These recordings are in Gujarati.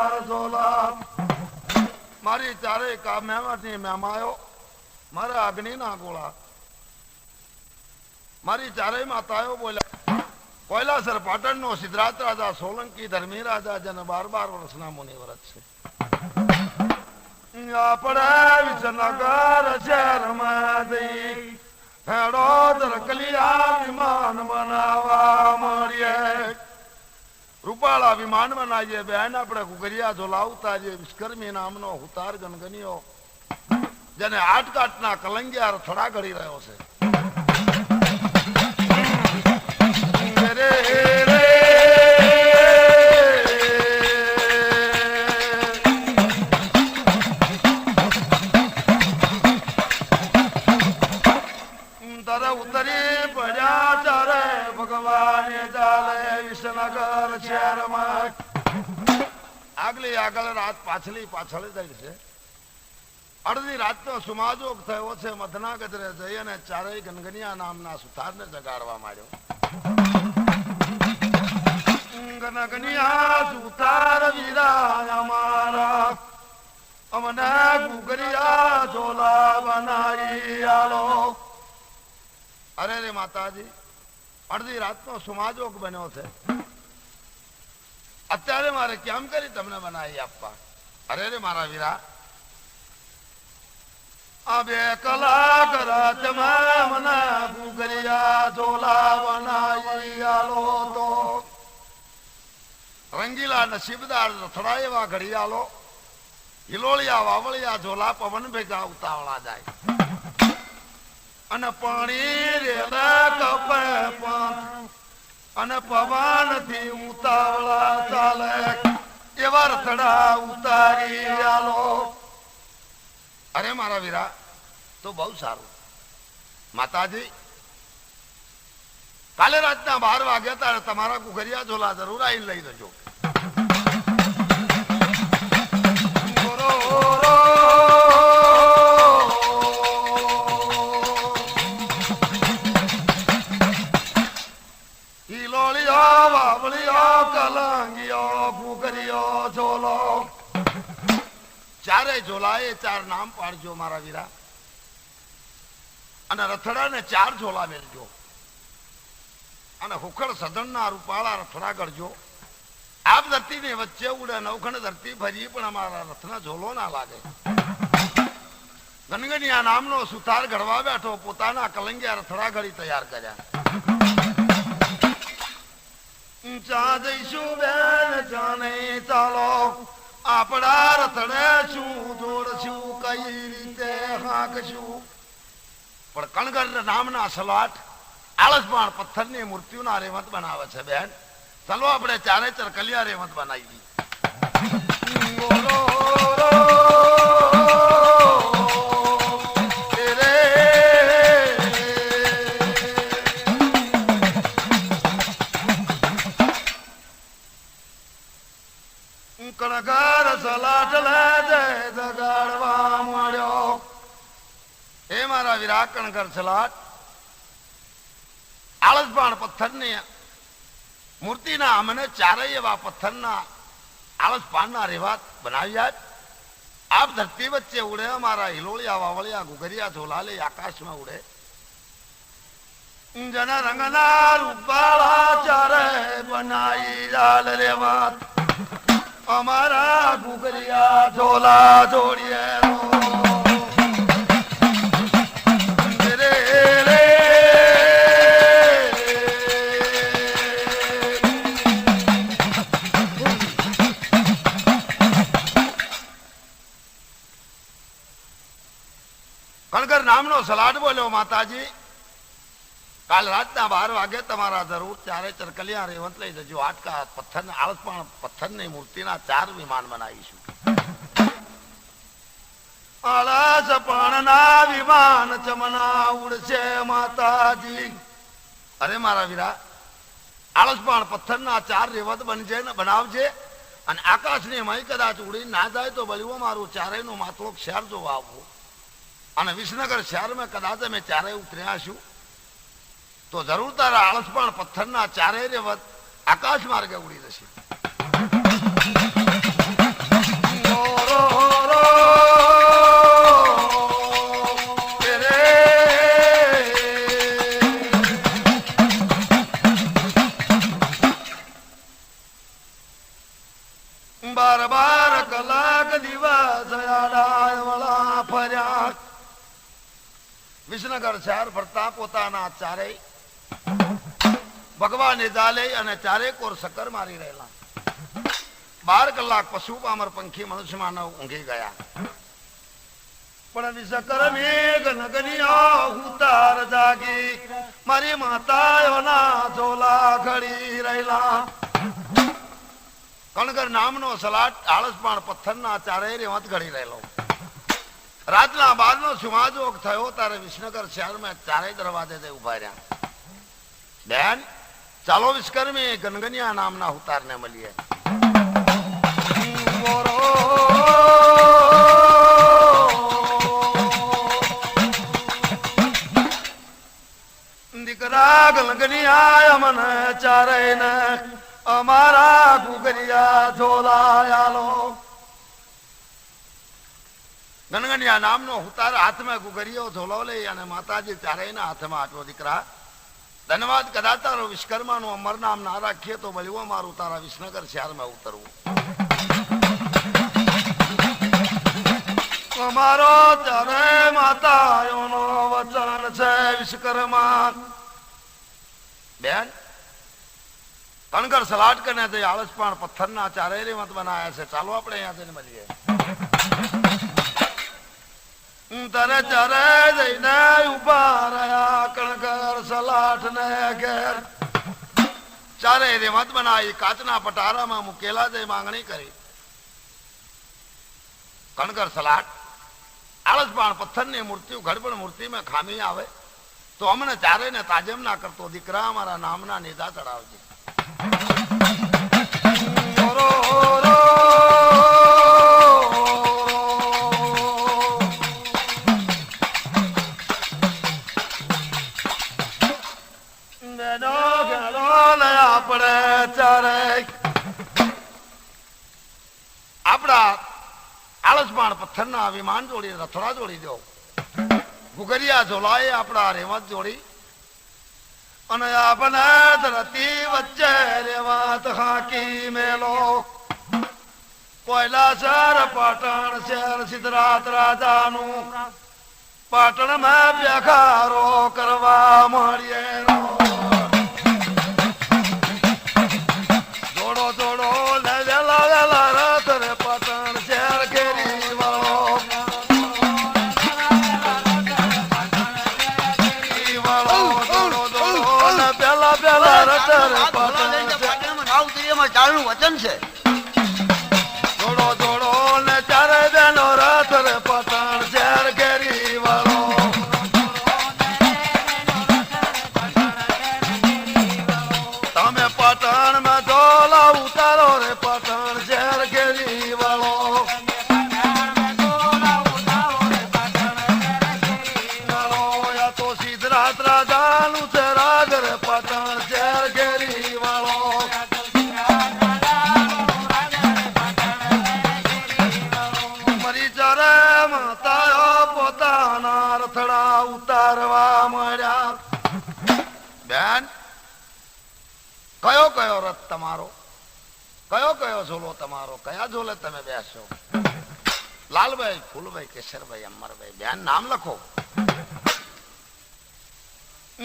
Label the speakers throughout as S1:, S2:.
S1: કણકાર ઝોલા મારી ચારે કા મેવાથી મેમાયો મારા અગ્નિના ગોળા મારી ચારે માતાઓ બોલ્યા કોયલાસર પાટણનો સિદ્ધરાજ રાજા સોલંકી ધર્મી રાજા જન 12 વર્ષના મુનિ વ્રત છે આપણે વિસનગર શહેરમાં જઈ હેડો દરકલિયા વિમાન બનાવવા મળીએ રૂપાળા વિમાન બનાવીએ બેન આપણે કુકરિયા ઝોલા ઉતારીએ વિશ્કર્મી નામનો હુતાર ગનગનિયો જેને આટકાટના કલંગિયાર થડા ઘડી રહ્યો છે રે રે ઉતરી પડ્યા ચારે ભગવાન ચાલે વિસનગર શહેરમાં આગલી આગળ રાત પાછલી પાછળ જાય છે અડધી રાતનો સુમાજોગ થયો છે મધના ગજરે જઈ અને ચારેય ગનગનિયા નામના સુથારને જગાડવા માંડ્યો ગનગનિયા સુથાર વીરા અમારા અમને કુકરિયા ઝોલા બનાવી આલો અરે રે માતાજી અડધી રાતનો સુમાજોગ બન્યો છે અત્યારે મારે કેમ કરી તમને બનાવી આપવા અરે રે મારા વીરા આ 2 કલાક રાતમાં મને કુકરિયા ઝોલા બનાવી આલો તો રંગીલા નસીબદાર રથડા એવા ઘડિયાળો હિલોળિયા વાવળિયા ઝોલા પવન ભેગા ઉતાવળા જાય અને પાણી રેલા કપે પણ અને પવન થી ઉતાવળા ચાલે એવા રથડા ઉતારી આલો અરે મારા વીરા તો બહુ સારું માતાજી કાલે રાતના 12 વાગ્યા ત્યારે તમારા કુકરિયા ઝોલા જરૂર આવીને લઈ જજો ચારે ઝોલાએ 4 નામ પાડજો મારા વીરા અને રથડાને 4 ઝોલા મેળજો અને હુખડ સદનના રૂપાળા રથડા કરજો આપ ધરતીની વચ્ચે ઉડે નવખંડ ધરતી ભરી પણ અમારા રથના ઝોલો ના લાગે ગનગનિયા નામનો સુથાર ઘડવા બેઠો પોતાના કલંગિયા રથડા ઘડી તૈયાર કર્યા ચા જઈશું બેન જાને ચાલો આપણા રથડે શું જોડશું કઈ રીતે હાંકશું પણ કણગર નામના સલાટ આળસમાણ પથ્થરની મૂર્તિઓના રેવંત બનાવે છે બેન ચાલો આપણે ચારે ચરકલિયા રેવંત બનાવી કણગર સલાટ લે જગાડવા મળ્યો હે મારા વીરા કણગર સલાટ આળસબાણ પથ્થરની મૂર્તિના અમને ચારેય એવા પથ્થરના આળસપાણના રેવાત બનાવ્યા આપ ધરતી વચ્ચે ઉડે અમારા હિલોળિયા વાવળિયા ઘુઘરિયા ઝોલાલે આકાશમાં ઉડે જન રંગના રૂપાળા ચારે બનાવી લાલ રેવાત અમારા ઘુઘરિયા ઝોલા જોડીએ કણગર નામનો સલાડ બોલ્યો માતાજી કાલ રાતના 12 વાગે તમારા જરૂર ચારે ચરકલિયા રેવંત લઈ જજો આટકા પથ્થર આળસપાણ પથ્થરની મૂર્તિના 4 વિમાન બનાવીશું આળસપાણના વિમાન ચમના ઉડશે માતાજી અરે મારા વીરા આળસપાણ પથ્થરના 4 રેવંત બનજે ને બનાવજે અને આકાશની મય કદાચ ઉડી ના જાય તો બળ્યો મારું ચારેયનું માથું શહેર જોવા આવવું અને વિસનગર શહેરમાં કદાચ અમે ચારે ઉતર્યા છું તો જરૂર તારા આળસપાણ પથ્થરના 4 રેવત આકાશ માર્ગે ઉડી જશે બાર કલાક દિવસ આડાય વળા ફર્યા વિસનગર શહેર ફરતા પોતાના ચારેય ભગવાને જાલે અને ચારે કોર સકર મારી રહેલા 12 કલાક પશુ પામર પંખી મનુષ્ય માનવ ઊંઘી ગયા પણ વિસકર મેઘ નગનિયા ઉતાર જાગી મારી માતાઓના ઝોલા ઘડી રહેલા કણગર નામનો સલાટ આળસપાણ પથ્થરના ચારે રેવત ઘડી રહેલો રાતના 12 નો સુમાજોગ થયો ત્યારે વિસનગર શહેરમાં ચારે દરવાજે ઉભા રહ્યા બેન ચાલો વિશ્વકર્મી ગનગનિયા નામના ઉતારને મળીએ દીકરા ગનગનિયા મને ચારે ને અમારા ગુગરિયા ઝોલાયાલો ગનગનિયા નામનો ઉતાર હાથમાં ગુગરિયો ઝોલો લઈ અને માતાજી ચારેયના હાથમાં આટલો દીકરા ધન્યવાદ કદાચ તારો વિશ્વકર્માનું અમર નામ ના રાખીએ તો બળ્યું મારું તારા વિસનગર શહેરમાં ઉતરવું અમારો ચારે માતાઓનો વચન છે વિશ્વકર્મા બેન કણગર સલાટ કરીને તે આળસપાણ પથ્થરના ચારે રેવત બનાયા છે ચાલો આપણે અહીંયા જઈને મળીએ તારે ચારે જઈને ઉભા રહ્યા કણગર સલાટ ને ઘેર ચારે રેવત બનાવી કાચના પટારામાં મૂકેલા જઈ માંગણી કરી કણગર સલાટ આળસપાણ પથ્થરની મૂર્તિ ઘડપણ મૂર્તિમાં ખામી આવે તો અમને ચારે ને તાજમ ના કરતો દીકરા અમારા નામના નેજા ચડાવજે આપડા આળસપાણ પથ્થરના વિમાન જોડી રથડા જોડી દો ગુગરિયા ઝોલાએ આપડા રેવત જોડી અને આપણે ધરતી વચ્ચે રેવત હાકી મેલો કોયલા શહેર પાટણ શહેર સિદ્ધરાજ રાજાનું પાટણ માં બેખારો કરવા મળીએ જોડો જોડો લે વેલા વેલા રથ રે પાટણ શહેર ઘેરી વાળો પેલા પેલા રથ રે પાટણ ચાલનું વચન છે જોડો જોડો ને ચારે બેનો રથ રે પાટણ શહેર ઘેરી વાળો તમે પાટણ માં ઝોલા ઉતારો રે પાટણ શહેર ઘેરી વાળો તો સિદ્ધરાજ રાજાનું છે રાજ રે પાટણ શહેર ઘેરી વાળો પોતાના રથડા ઉતારવા મળ્યા બેન કયો કયો રથ તમારો કયો કયો ઝોલો તમારો કયા ઝોલે તમે બેસો લાલભાઈ ફૂલભાઈ કેશરભાઈ અમરભાઈ બેન નામ લખો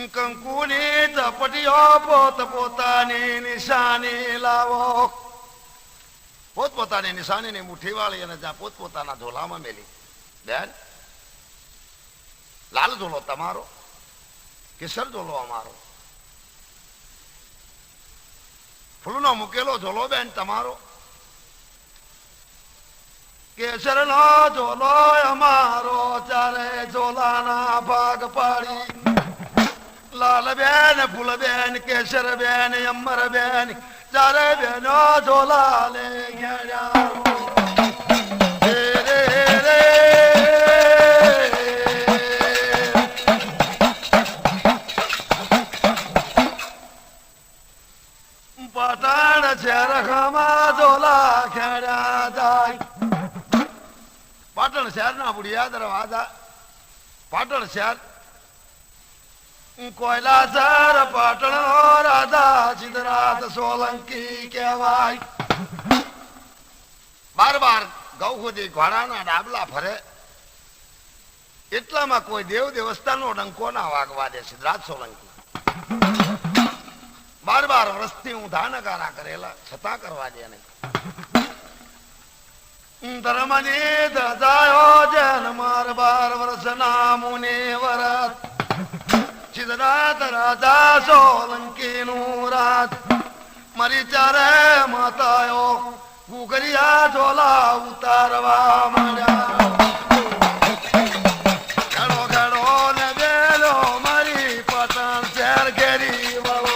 S1: કંકુની ચપટીઓ પોત પોતાની નિશાની લાવો પોતપોતાની નિશાનીની મુઠ્ઠી વાળી અને જ્યાં પોતપોતાના ઝોલામાં મેલી બેન લાલ ઝોલો તમારો કેસર ઝોલો અમારો ફૂલનો મૂકેલો ઝોલો બેન તમારો કેસર નો ઝોલો અમારો ચારે ઝોલાના ભાગ પાડી લાલ બેન ફૂલ બેન કેસર બેન અમર બેન ચારે બેનો ઝોલા લે ગયા પાટણ શહેર ખામાં ઝોલા ખેડ્યા જાય પાટણ શહેર ના બુઢિયા દરવાજા પાટણ શહેર કોયલા શહેર પાટણ રાજા સિદ્ધરાજ સોલંકી કહેવાય બાર બાર ગૌ સુધી ઘોડાના ડાબલા ફરે એટલામાં કોઈ દેવ દેવસ્થાનનો ડંકો ના વાગવા દે સિદ્ધરાજ સોલંકી. બાર બાર વર્ષથી હું ધાનકારા કરેલા છતાં કરવા દે નહીં. ધર્મની ધજાયો જન માર 12 વર્ષના મુનિ વરત સિદ્ધનાથ રાજા સોલંકી નું રાત મારી ચારે માતાઓ ગુગરિયા ઝોલા ઉતારવા માંડ્યા. ઘડો ઘડો ને બેલો મારી પાટણ શહેર ઘેરી વાળો.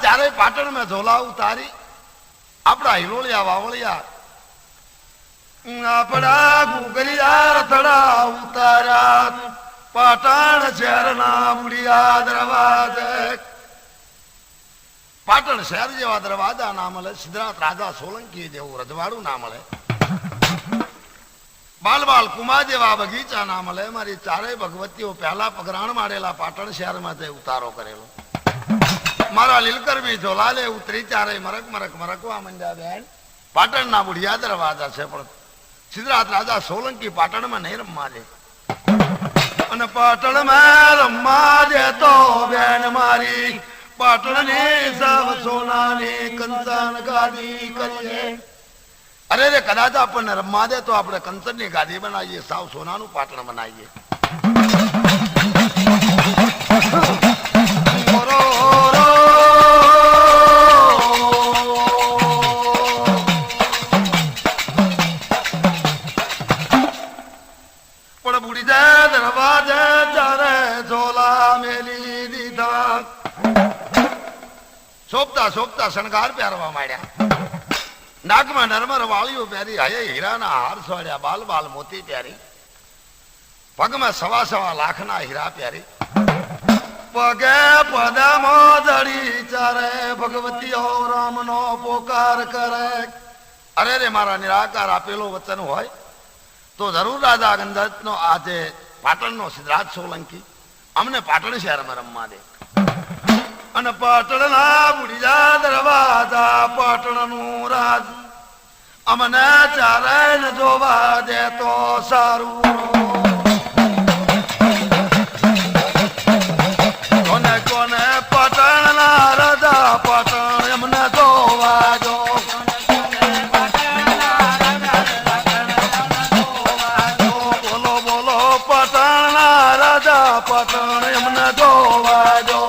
S1: ચારે પાટણ में झोला उतारी આપડા હિલોળિયા વાવળિયા આપડા ગુગરિયા રથડા ઉતાર્યા પાટણ શહેરના મુડિયા દરવાજે. પાટણ શહેર જેવા દરવાજા ના મળે, સિદ્ધરાજ રાજા સોલંકી જેવું રજવાડું ના મળે, બાલ બાલ કુમા જેવા બગીચા ના મળે. મારી ચારેય ભગવતીઓ પહેલા પગરાણ મારેલા પાટણ શહેરમાં તે ઉતારો કરેલો. મારા લીલકરમી ઝોલાલે ઉતરી ચારે મરક મરક મરકવા મંડ્યા બેન. પાટણના બુઢિયા દરવાજા છે પણ સિદ્ધરાજ રાજા સોલંકી પાટણમાં નહીં રમવા દે. અને પાટણમાં રમવા દે તો બેન મારી પાટણની સૌ સોનાની કંચન ગાદી કરીએ. અરે રે કદાચ આપણને રમવા દે તો આપણે કંચનની ગાદી બનાવીએ, સાવ સોનાનું પાટણ બનાવીએ. સોપતા સોપતા શણગાર પહેરવા માંડ્યા. નાકમાં નરમર વાળીઓ પહેરી, હયે હીરાના હાર સોડ્યા, બાલ બાલ મોતી પહેરી, પગમાં 1.25 લાખના હીરા પહેરી, પગે પદમો જડી ચારે ભગવતીઓ રામનો પોકાર કરે. અરે રે મારા નિરાકાર આપેલો વચન હોય તો જરૂર રાજા ગંધર્વનો આજે પાટણનો સિદ્ધરાજ સોલંકી અમને પાટણ શહેરમાં રમવા દે. અને પાટણના બુઢિયા દરવાજા પાટણનું રાજ અમને ચારે જોવા દે તો સારું. કોને કોને પાટણના રાજા પાટણ એમને જોવા દો. બોલો બોલો પાટણના રાજા પાટણ એમને જોવા દો.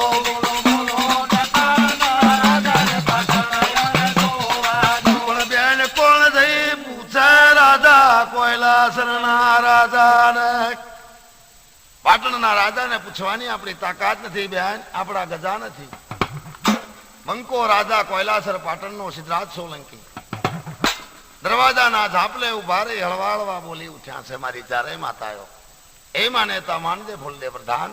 S1: પાટણના રાજાને પૂછવાની આપણી તાકાત નથી બેન, આપણા ગજા નથી. મંકો રાજા કોયલાસર પાટણનો સિદ્ધરાજ સોલંકી દરવાજાના ઝાપલે ઉભા રહી હળવાળવા બોલી ઉઠ્યા છે મારી ચારે માતાઓ. એ માનેતા માનદે ફૂલદે પ્રધાન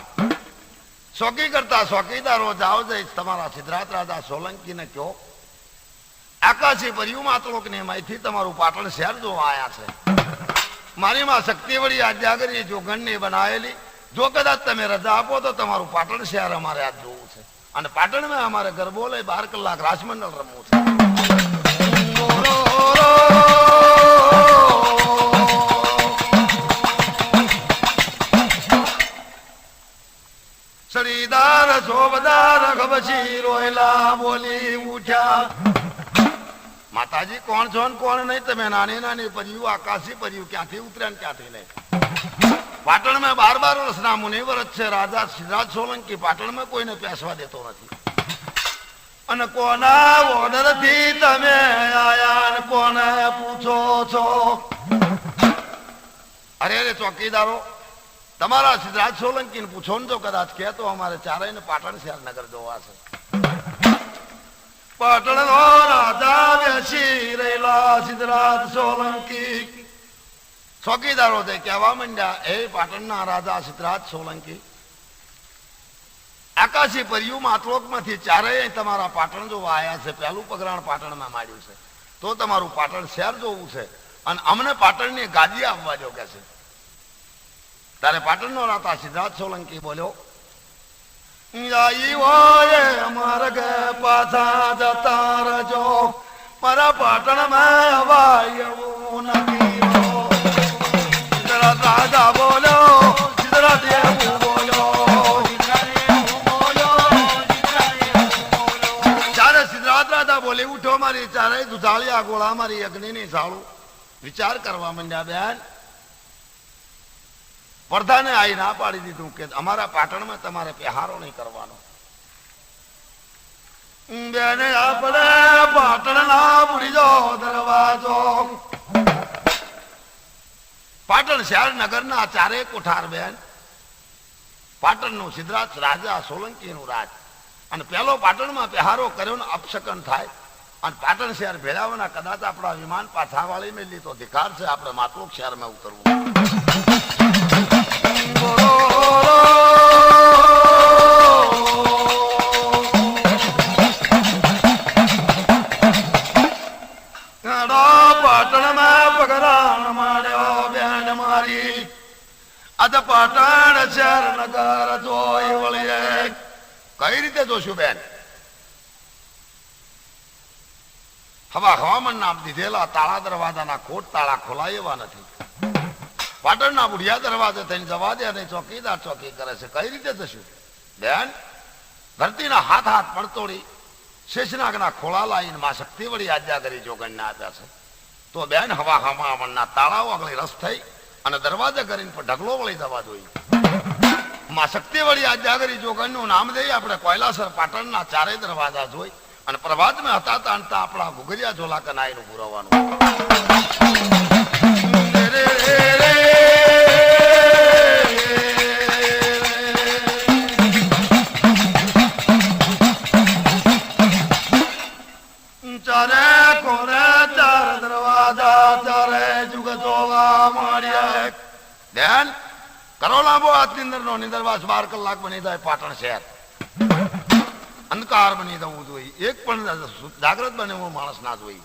S1: શોકી કરતા શોકીદારો જાઓ જઈ તમારા સિદ્ધરાજ રાજા સોલંકીને કહો આકાશી પરિયું માતળોકની માહિતી તમારું પાટણ શહેર જોવા આવ્યા છે. મારી માં શક્તિ વળી આજ્ઞાગરી જોગણની બનાવેલી, જો કદાચ તમે રજા આપો તો તમારું પાટણ શહેર અમારે આજ જોવું છે. અને પાટણમાં અમારે ગરબો લઈ 12 કલાક રાજમંડળ રમવું છે. સરીદાર શોભદાર ગબસી રોયલા બોલી ઉઠ્યા. માતાજી કોણ છો ને કોણ નહીં? તમે નાની નાની પરિયું આકાશી પરિયું ક્યાંથી ઉતર્યા ને ક્યાંથી નહીં? પાટણમાં 12 વર્ષના મુનિવર જ છે રાજા સિદ્ધરાજ સોલંકી. પાટણમાં કોઈને પેસવા દેતો નથી. અને કોના ઓર્ડર થી તમે આયા ને કોને પૂછો છો? અરે અરે ચોકીદારો તમારા સિદ્ધરાજ સોલંકીને પૂછો ને, જો કદાચ કે તો અમારે ચારેયને પાટણ શહેર નગર જોવા છે. પાટણનો રાજા બેસી રહેલા સિદ્ધરાજ સોલંકી ચોકીદારો તે કહેવા માંડ્યા, એ પાટણના રાજા સિદ્ધરાજ સોલંકી, આકાશી પરિયું માતલોકમાંથી ચારેય તમારા પાટણ જોવા આવ્યા છે. પહેલું પગરાણ પાટણમાં માંડ્યું છે, તો તમારું પાટણ શહેર જોવું છે અને અમને પાટણની ગાદી આપવા જો કે છે. ત્યારે પાટણનો રાજા સિદ્ધરાજ સોલંકી બોલ્યો, માર્ગ પાછા જતા રજો, મારા પાટણમાં હવાય એવું નથી. રાજા બોલ્યો, સિદ્ધરાજ એવું બોલ્યો. જયારે સિદ્ધરાજ રાજા બોલી ઉઠો, મારી ચારે દુધાળિયા ગોળા મારી અગ્નિની સાળું વિચાર કરવા માંડ્યા. બેન પ્રધાને આઈ ના પાડી દીધું કે અમારા પાટણમાં તમારે પહેહારો નહીં કરવાનો. બેને આપણે પાટણના બુડીજો દરવાજો, પાટણ શહેર નગરના ચારે કોઠાર બેન, પાટણનું સિદ્ધરાજ રાજા સોલંકીનું રાજ, અને પેલો પાટણમાં પહેહારો કર્યો ને અપશકન થાય અને પાટણ શહેર ભેળાવાના કદાચ આપણા વિમાન પાછા વાળી મેલી તો ધિકાર છે આપણે માતલોક શહેરમાં ઉતરવું. પાટણમાં પગરાણ માર્યો બેન મારી, આજ પાટણ શહેર નગર જોઈ વળીએ. કઈ રીતે જોશું બેન? હવામાન નામ દીધેલા તાળા દરવાજાના કોટ તાળા ખોલાય એવા નથી. પાટણના બુઢિયા દરવાજે થઈને જવા દે અને ચોકીદાર ચોકી કરે છે. કઈ રીતે જશું બેન? ધરતીના હાથ હાથ પડતોડી શેષનાગના ખોળા લાવીને માં શક્તિ વળી આજ્ઞા કરી જોગણને આપ્યા છે. તો બેન હવામાનના તાળાઓ આગળ રસ થઈ અને દરવાજા કરીને ઢગલો વળી જવા જોઈએ. માં શક્તિ વળી આજ્ઞા કરી જોગણનું નામ દઈ આપણે કોયલાસર પાટણના ચારે દરવાજા જોઈ અને પ્રભાતમાં હતા તાણતા આપણા ઘુઘરિયા ઝોલા કનાઈનું પુરવવાનું. ચારે કોરે ચાર દરવાજા ચારે જુગ જોવા મળ્યા. બેન કરો લાંબો હાથ નિંદરનો, નિંદરવાસ 12 કલાક બની જાય પાટણ શહેર. અંધકાર બની જવું જોઈએ, એક પણ જાગ્રત બને એવો માણસ ના જોઈએ.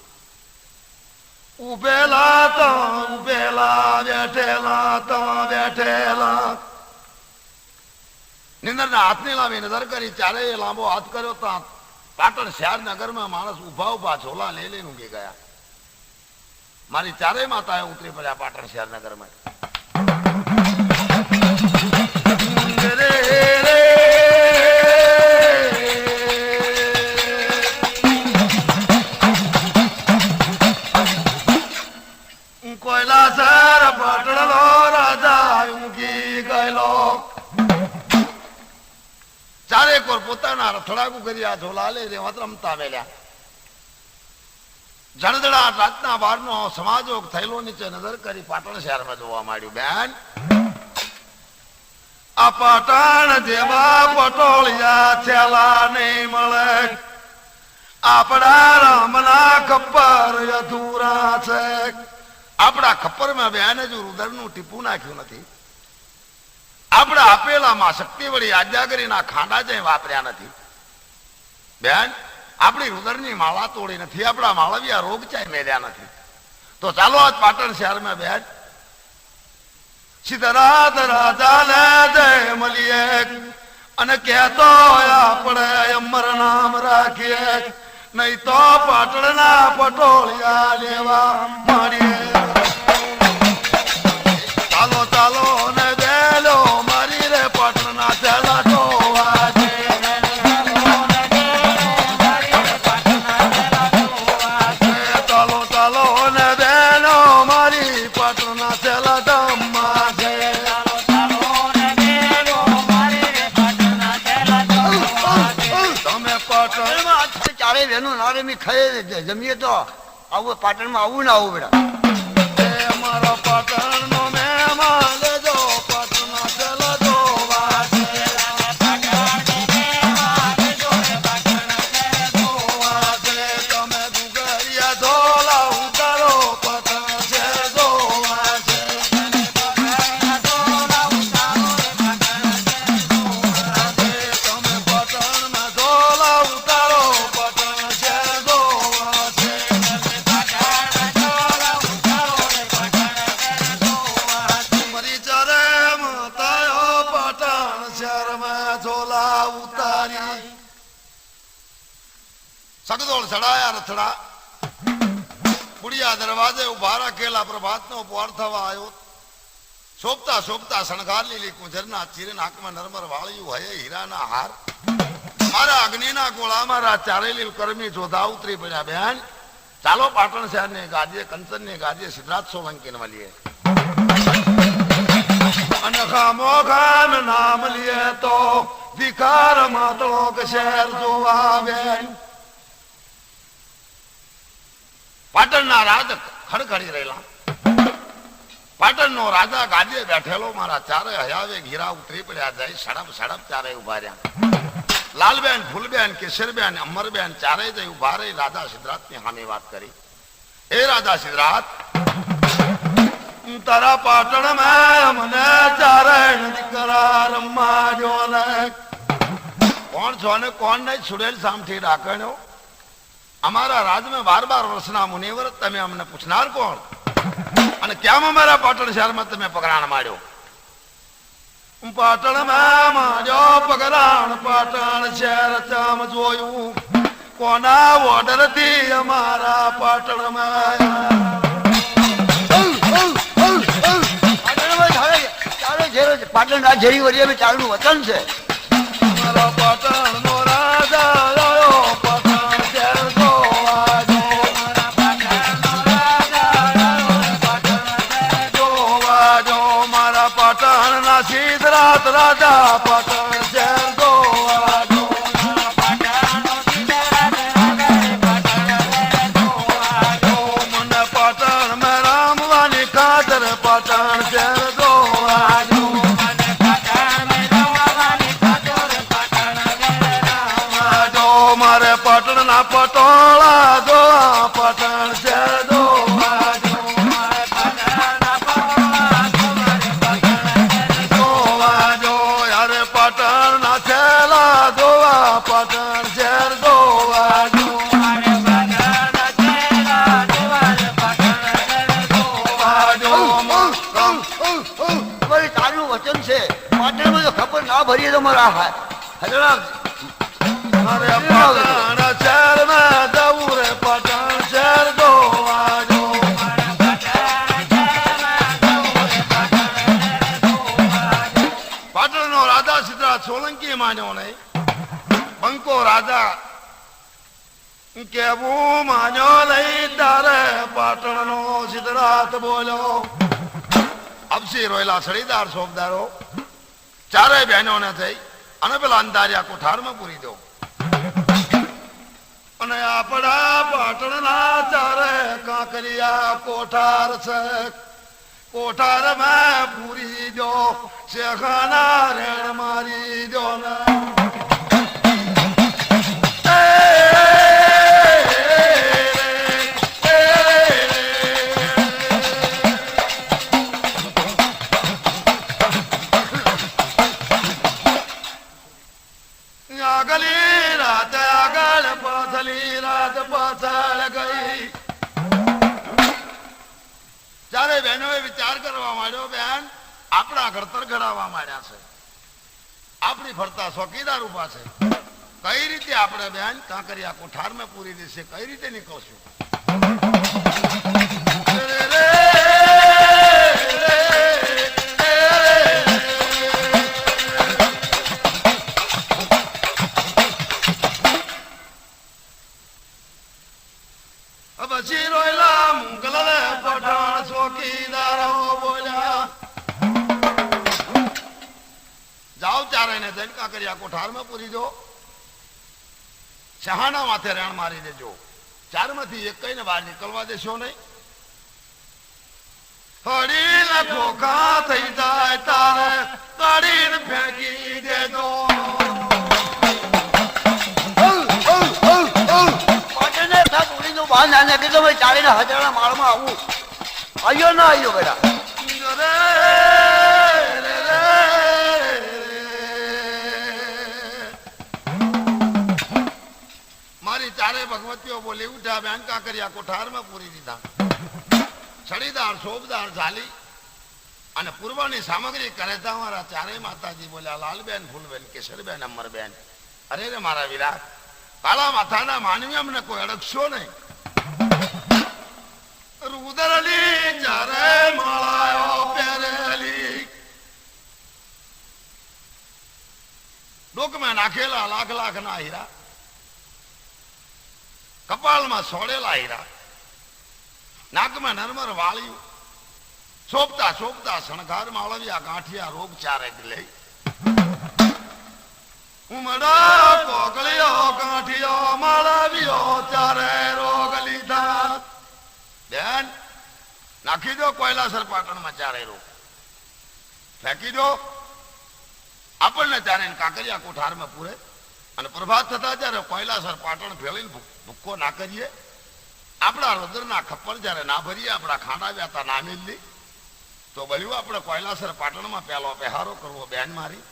S1: ઉભેલા તો ઉભેલા, બેઠેલા તો બેઠેલા. નિંદરના હાથને લાવી નજર કરી, ચારે લાંબો હાથ કર્યો તો પાટણ શહેર નગરમાં માણસ ઉભા ઉભા ઝોલા લઈ લઈને ઊંઘી ગયા. મારી ચારેય માતાએ ઉતરી પડ્યા પાટણ શહેર નગરમાં. કોયલાસર પાટણનો રાજા ઊંઘી ગયેલો. ચારે કોર પોતાના રથડાકુ કર્યા, ઝોલા લઈ રેવત રમતા મેલ્યા. જણદડા રાતના 12નો સમાજોગ થયેલો નીચે નજર કરી પાટણ શહેરમાં જોવા માંડ્યું. બેન આ પાટણ જેવા પટોળિયા છેલા નહીં મળે. આપણા રામના ખપ્પર અધૂરા છે. આપણા ખપ્પરમાં બેન હજુ રુદરનું ટીપું નાખ્યું નથી. આપણા આપેલામાં શક્તિ વળી આજ્ઞાગરીના ખાંડા જ વાપર્યા નથી. બેન આપણી રુદરની માળા તોડી નથી, આપણા માળવિયા રોગ ચાય મેલ્યા નથી. તો ચાલો આજ પાટણ શહેરમાં બેન સિદ્ધરાજ રાજાને જય મળીએ અને કહેતો આપણે અમર નામ રાખીએ, નહીં તો પાટણના પટોળિયા લેવા મળીએ. ચાલો ચાલો ને બેલો મારી રે પાટણના ચેલા જોવા છે. ચાલો ચાલો ને બેલો મારી પાટણના ચેલા જમવા છે. તમે પાટણમાં ચારે વેનું નારે મી ખાઈ જમીએ તો આવું પાટણમાં આવું ના આવું બેટા. મારા પાટણનો મહેમાન લેજો પાટણના ચેલા જોવા છે. તમે ગુગરિયા ઝોલા ઉતારો પાટણ છે જોવા છે. સગદોળ ચડાયા રથડા બુડિયા દરવાજે ઉભા રાખેલા પ્રભાતનો પોર થવા આવ્યો શોભતા શોભતા શણગાર લીલી કુંજરના ચીર નાકમાં નરમર વાળ્યું હયે હીરાના હાર મારા અગ્નિના ગોળા મારા ચારેલી કર્મી જોધા ઉતરી પડ્યા બેન ચાલો પાટણ શહેર ને ગાદીએ કંચન ને ગાદીએ સિદ્ધરાજ સોલંકી ને મળીએ અનખા મોખા મે નામ લીએ તો વિકાર માતળો કે શહેર જોવા બેન પાટણના રાજ ખડખડી રહેલા પાટણનો રાજા ગાદીએ બેઠેલો મારા ચારે હયાવે ઘીરા ઉતરી પડ્યા જાય સડપ સડપ ચારે ઉભા રહ્યા લાલબેન ફૂલબેન કેસરબેન અમરબેન ચારે જઈ ઉભા રહી રાજા સિદ્ધરાજ ની સામે વાત કરી એ રાજા સિદ્ધરાજ તારા પાટણ માં મને ચારે દીકરા રમવા જો ને કોણ છો ને કોણ નહીં સુડેલ સામથી ડાકણ્યો અમારા રાજમાં 12 વર્ષના મુનિવર તમે અમને પૂછનાર કોણ અને ક્યાં અમારા પાટણ શહેરમાં તમે પગરાણ માર્યો પાટણ માં માર્યો પગરાણ પાટણ શહેર ચામ જોયું કોના ઓર્ડર થી અમારા પાટણ માં
S2: પાટણ રાજ જેરી વરિયા ચાલનું વતન છે
S1: અમારા પાટણ નો રાજા પાટણ શહેર જોવા જો પાટણ ના સિદ્ધરાજ રાજા પાટણ શહેર જોવા જો મને પાટણ માં રામવાની ખાતર પાટણ શહેર જોવા જો મારે પાટણ ના પટોળા જોવા પાટણ શહેર જોવા જો પાટણ ના છેલા જોવા પાટણ શહેર જોવા જો
S2: ચાલનું વચન છે પાટણમાં જો ખબર ના ભરીએ તો મારા
S1: પાટણ શહેર માં જવું રે પાટણ શહેર જોવા જો પાટણ નો રાજા સિદ્ધરાજ સોલંકી માન્યો નહીં બંકો રાજા કેવું માન્યો લઈ તારે પાટણ નો સિદ્ધરાજ બોલ્યો અબસી રોયલા સડીદાર સોબદારો ચારે બહેનો ને થઈ અને પેલા અંધારિયા કોઠારમાં પૂરી દો અને આપણા પાટણ ના ચારે કાંકરિયા કોઠાર છે કોઠાર માં પૂરી દો શેખાના રેણ મારી દો આગલી રાત આગળ પાછલી રાત પાછળ ગઈ ચારે બહેનોએ વિચાર કરવા માંડ્યો બેન આપણા ઘડતર ઘડાવવા માંડ્યા છે આપણી ફરતા ચોકીદાર ઉભા છે કઈ રીતે આપણે બેન કાંકરિયા કોઠારમાં પૂરી દેશે કઈ રીતે નીકળશું પછી રોયલા મુગલ પઠાણ ચોકીદારો બોલ્યા જાઓ ચારે ને જઈને કાંકરિયા કોઠારમાં પૂરી દો શહાના માથે રેણ મારી દેજો ચારમાંથી એક કઈને બહાર નીકળવા દેશો નહીં હળી ખોખા થઈ જાય તારે કાઢીને ફેંકી દેજો
S2: ચાલીને હજારના માળમાં આવું આવ્યો ના આવ્યો બેટા
S1: મારી ચારે ભગવતીઓ બોલી ઉઠ્યા બેન કાંકરિયા કોઠારમાં પૂરી દીધા છડીદાર શોભદાર ઝાલી અને પૂર્વની સામગ્રી કરે મારા ચારે માતાજી બોલ્યા લાલબેન ફૂલબેન કેસરબેન અમરબેન અરે રે મારા વીરા, કાળા માથાના માનવી અમને કોઈ અડકશો નહીં. રુદરલી ચારે માળાઓ પહેરેલી, ડોકમાં નાખેલા લાખ લાખ ના હીરા, કપાળમાં સોડેલા હીરા, નાકમાં નરમર વાળ્યું, સોપતા સોપતા શણગાર માળવ્યા ગાંઠિયા રોગ ચારે લે. ઉમડા પોકળ્યો ગાંઠિયો માળવ્યો ચારે રોગ લીધા. બેન નાખી દો કોયલાસર પાટણમાં ચારે રોગ, ફેંકી દો. આપણને ત્યારે કાંકરિયા કોઠારમાં પૂરે અને પ્રભાત થતા જયારે કોયલાસર પાટણ ભેળીને ભૂક્કો ના કરીએ, આપણા રુદ્રના ખપ્પર જયારે ના ભરીએ, આપણા ખાંડા વ્યાતા ના મિલી, તો બળ્યું આપણે કોયલાસર પાટણમાં પહેલો પહેહારો કરવો. બેન મારી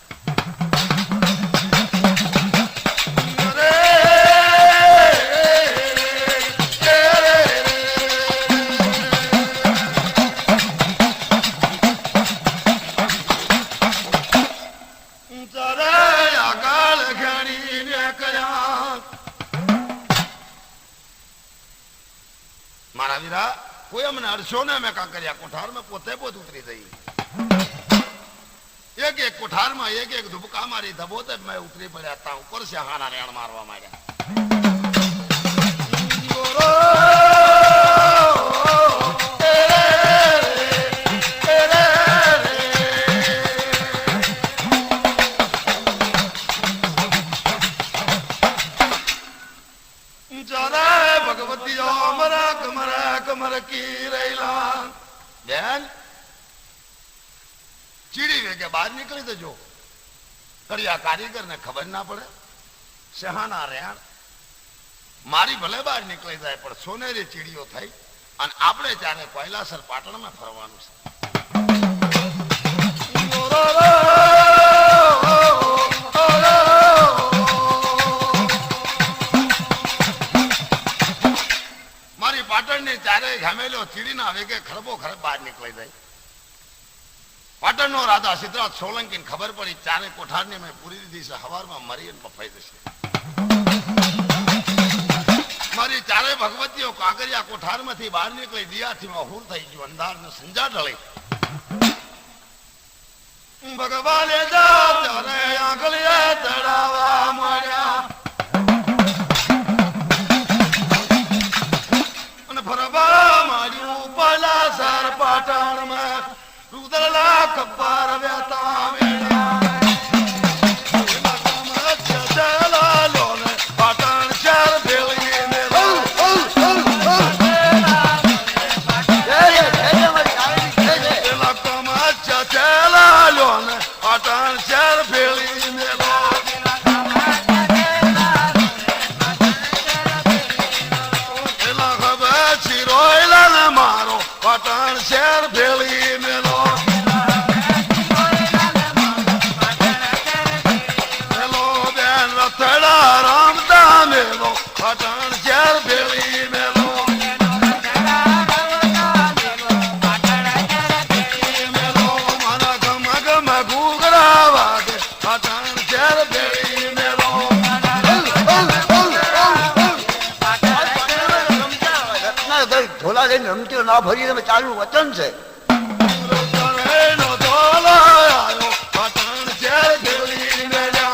S1: મારા વીરા, કોઈ અમને અડશો ને. અમે કાંકરિયા કોઠારમાં પોતે પોત ઉતરી જઈ. એક એક કોઠારમાં એક એક ધુબકા મારી ધબોતે મેં ઉતરી પડ્યા. તા ઉપર છે હાના રેણ મારવા માંડ્યા. ભગવતીઓ મરક મરક મરકી રહેલા. બેન ચીડી વેગે બહાર નીકળી દેજો. કડિયા કારીગર ને ખબર ના પડે. સહાના રેણ મારી ભલે બહાર નીકળી જાય, પણ સોનેરી ચીડીઓ થઈ અને આપણે ત્યારે કોયલાસર પાટણમાં ફરવાનું છે. મારી પાટણની ચારે ઘામેલો ચીડીના વેગે ખરબો ખરબ બહાર નીકળી જાય. પાટણનો રાજા સિદ્ધરાજ સોલંકી ખબર પડી ચારે કોઠારની મેં પૂરી દીધી છે, હવારમાં મરી અને બફાઈ જશે. મારી ચારે ભગવતીઓ કાંકરિયા કોઠારમાંથી બહાર નીકળી દિયાથી અહુર થઈ ગયું. અંધાર ને સંજા ઢળી. ભગવાને ચારે આંગળીએ ચડાવવા મળ્યા અને ફરવા માંડ્યું કોયલાસર પાટણમાં. રુદરલા ખપ્પર વેતા વેળા પાટણ શહેર ભેળીને પાટણ શહેર ભેળીને ખબર શિરોયલા ને મારો પાટણ શહેર ભેળીને રામદા મેલો પાટણ શહેર ભેળી મેલો. મારા ગમ ગમ ઘૂઘરા વાગે પાટણ શહેર ભેળી મેલો.
S2: ઢોલા લઈને રમતી ના ભરી તમે ચાલુ વચન છે.
S1: પાટણ શહેર ભેળી મેલા.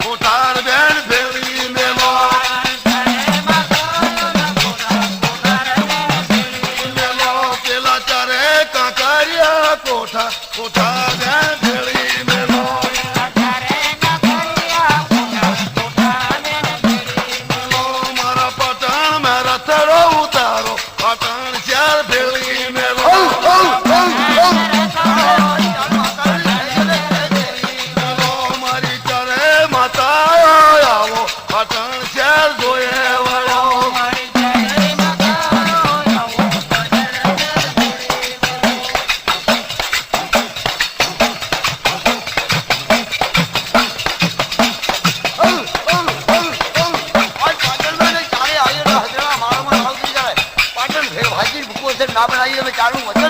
S1: કોઠાર બેન ભેળી મેલો. પેલા ચારે કાંકરિયા કોઠાર બેન ભેળી મેલો. મારા પાટણ માં રથડો ઉતારો પાટણ ચાર ભેળી મેલો. મારી ચારે માતા
S2: ચાલુ વચન